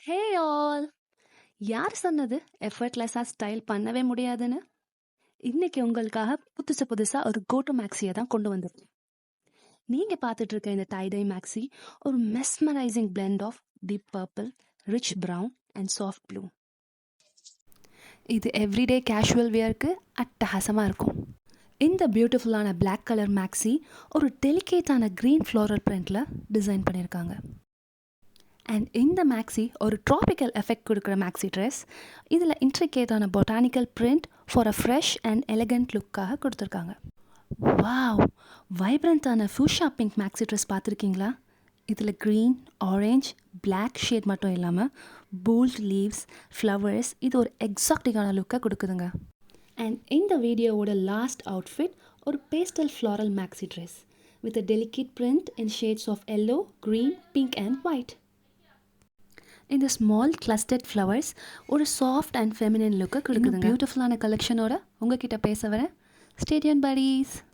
Hey all! யார் சொன்னது எஃபர்ட்லெஸ்ஸா style பண்ணவே முடியாதுன்னு? இன்னைக்கு உங்களுக்காக புதுசா ஒரு கோட்டு மேக்ஸியை தான் கொண்டு வந்திருக்கேன். நீங்க பார்த்துட்டு இருக்க இந்த டை-டை மேக்ஸி ஒரு mesmerising blend of deep purple, rich brown and soft blue. இது எவ்ரிடே கேஷுவல் வியருக்கு அட்டகாசமாக இருக்கும். இந்த பியூட்டிஃபுல்லான பிளாக் கலர் மேக்ஸி ஒரு டெலிகேட்டான க்ரீன் ஃப்ளோரல் பிரிண்டில் டிசைன் பண்ணியிருக்காங்க. அண்ட் இந்த மேக்ஸி ஒரு ட்ராபிக்கல் எஃபெக்ட் கொடுக்குற மேக்ஸி ட்ரெஸ். இதில் இன்ட்ரிகேட்டான botanical print for a fresh and elegant லுக்காக கொடுத்துருக்காங்க. வாவ்! வைப்ரண்ட்டான ஃபூஷா பிங்க் மேக்ஸி ட்ரெஸ் பார்த்துருக்கீங்களா? இதில் க்ரீன், ஆரஞ்ச், பிளாக் ஷேட் மட்டும் இல்லாமல் போல்ட் லீவ்ஸ், ஃப்ளவர்ஸ், இது ஒரு எக்ஸாக்டிக்கான லுக்கை கொடுக்குதுங்க. அண்ட் இந்த வீடியோவோட லாஸ்ட் அவுட்ஃபிட் ஒரு pastel floral maxi dress with a delicate print in shades of yellow, green, pink and white. இந்த ஸ்மால் கிளஸ்டர்ட் ஃப்ளவர்ஸ் ஒரு சாஃப்ட் அண்ட் ஃபெமினின் லுக்கை கொடுக்குதுங்க. பியூட்டிஃபுல்லான கலெக்ஷனோட உங்ககிட்ட பேச வரேன். Stay tuned buddies.